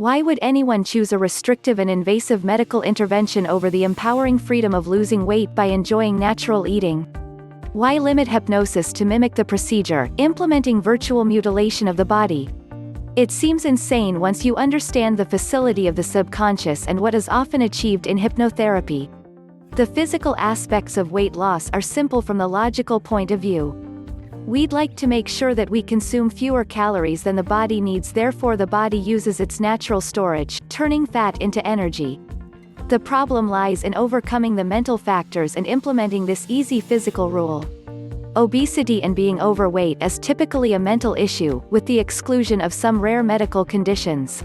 Why would anyone choose a restrictive and invasive medical intervention over the empowering freedom of losing weight by enjoying natural eating? Why limit hypnosis to mimic the procedure, implementing virtual mutilation of the body? It seems insane once you understand the facility of the subconscious and what is often achieved in hypnotherapy. The physical aspects of weight loss are simple from the logical point of view. We'd like to make sure that we consume fewer calories than the body needs, therefore the body uses its natural storage, turning fat into energy. The problem lies in overcoming the mental factors and implementing this easy physical rule. Obesity and being overweight is typically a mental issue, with the exclusion of some rare medical conditions.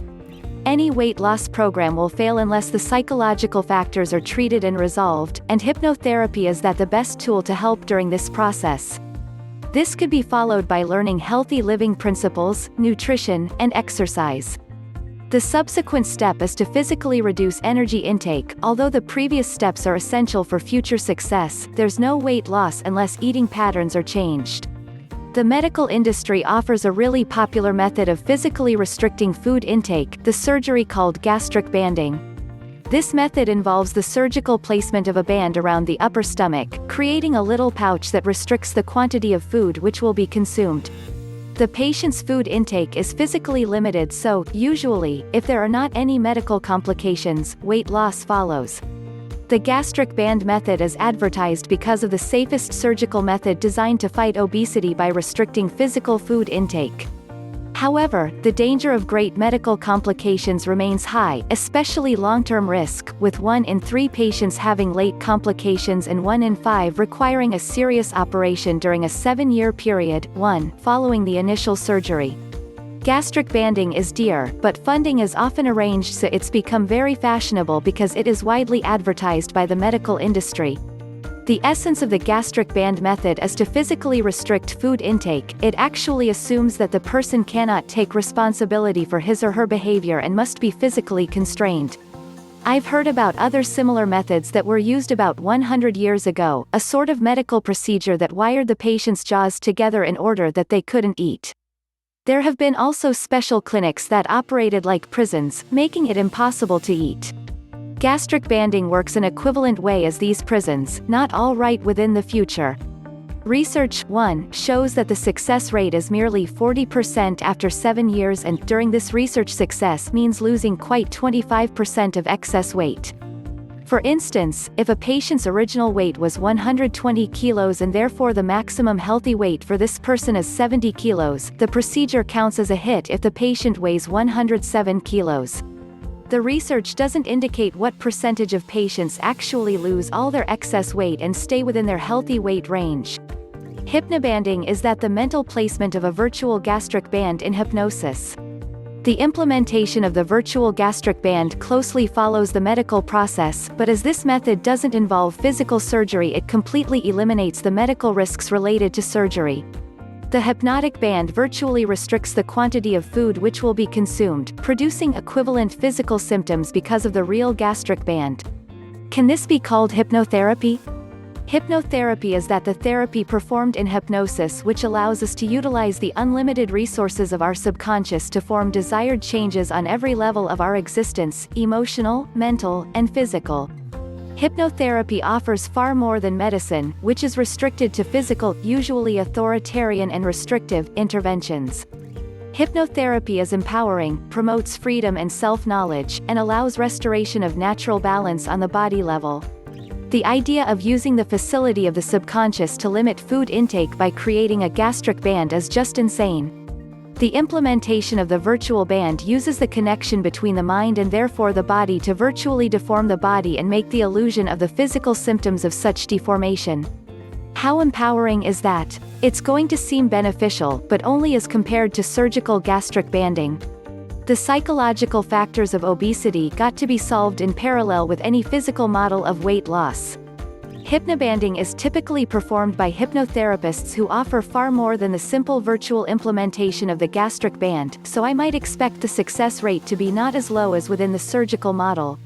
Any weight loss program will fail unless the psychological factors are treated and resolved, and hypnotherapy is the best tool to help during this process. This could be followed by learning healthy living principles, nutrition, and exercise. The subsequent step is to physically reduce energy intake. Although the previous steps are essential for future success, there's no weight loss unless eating patterns are changed. The medical industry offers a really popular method of physically restricting food intake, the surgery called gastric banding. This method involves the surgical placement of a band around the upper stomach, creating a little pouch that restricts the quantity of food which will be consumed. The patient's food intake is physically limited, so, usually, if there are not any medical complications, weight loss follows. The gastric band method is advertised because of the safest surgical method designed to fight obesity by restricting physical food intake. However, the danger of great medical complications remains high, especially long-term risk, with 1 in 3 patients having late complications and 1 in 5 requiring a serious operation during a 7-year period, following the initial surgery. Gastric banding is dear, but funding is often arranged, so it's become very fashionable because it is widely advertised by the medical industry. The essence of the gastric band method is to physically restrict food intake. It actually assumes that the person cannot take responsibility for his or her behavior and must be physically constrained. I've heard about other similar methods that were used about 100 years ago, a sort of medical procedure that wired the patient's jaws together in order that they couldn't eat. There have been also special clinics that operated like prisons, making it impossible to eat. Gastric banding works an equivalent way as these prisons, not all right within the future. Research 1 shows that the success rate is merely 40% after 7 years, and during this research success means losing quite 25% of excess weight. For instance, if a patient's original weight was 120 kilos and therefore the maximum healthy weight for this person is 70 kilos, the procedure counts as a hit if the patient weighs 107 kilos. The research doesn't indicate what percentage of patients actually lose all their excess weight and stay within their healthy weight range. Hypnobanding is the mental placement of a virtual gastric band in hypnosis. The implementation of the virtual gastric band closely follows the medical process, but as this method doesn't involve physical surgery, it completely eliminates the medical risks related to surgery. The hypnotic band virtually restricts the quantity of food which will be consumed, producing equivalent physical symptoms because of the real gastric band. Can this be called hypnotherapy? Hypnotherapy is the therapy performed in hypnosis which allows us to utilize the unlimited resources of our subconscious to form desired changes on every level of our existence, emotional, mental, and physical. Hypnotherapy offers far more than medicine, which is restricted to physical, usually authoritarian and restrictive, interventions. Hypnotherapy is empowering, promotes freedom and self-knowledge, and allows restoration of natural balance on the body level. The idea of using the facility of the subconscious to limit food intake by creating a gastric band is just insane. The implementation of the virtual band uses the connection between the mind and therefore the body to virtually deform the body and make the illusion of the physical symptoms of such deformation. How empowering is that? It's going to seem beneficial, but only as compared to surgical gastric banding. The psychological factors of obesity got to be solved in parallel with any physical model of weight loss. Hypnobanding is typically performed by hypnotherapists who offer far more than the simple virtual implementation of the gastric band, so I might expect the success rate to be not as low as within the surgical model.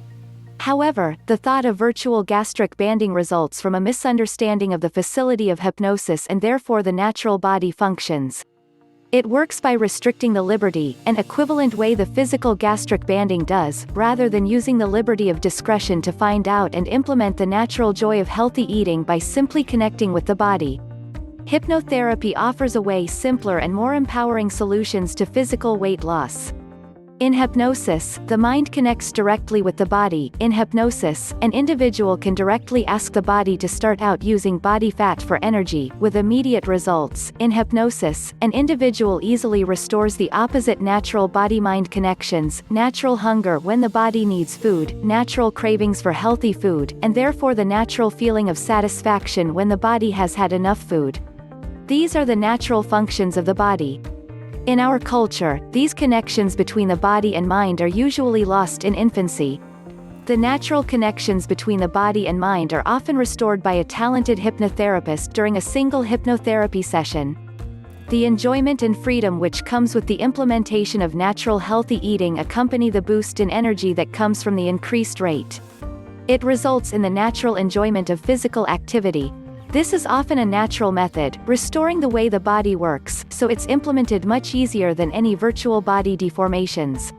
However, the thought of virtual gastric banding results from a misunderstanding of the facility of hypnosis and therefore the natural body functions. It works by restricting the liberty, an equivalent way the physical gastric banding does, rather than using the liberty of discretion to find out and implement the natural joy of healthy eating by simply connecting with the body. Hypnotherapy offers a way simpler and more empowering solutions to physical weight loss. In hypnosis, the mind connects directly with the body. In hypnosis, an individual can directly ask the body to start out using body fat for energy, with immediate results. In hypnosis, an individual easily restores the opposite natural body-mind connections, natural hunger when the body needs food, natural cravings for healthy food, and therefore the natural feeling of satisfaction when the body has had enough food. These are the natural functions of the body. In our culture, these connections between the body and mind are usually lost in infancy. The natural connections between the body and mind are often restored by a talented hypnotherapist during a single hypnotherapy session. The enjoyment and freedom which comes with the implementation of natural healthy eating accompany the boost in energy that comes from the increased rate. It results in the natural enjoyment of physical activity. This is often a natural method, restoring the way the body works, so it's implemented much easier than any virtual body deformations.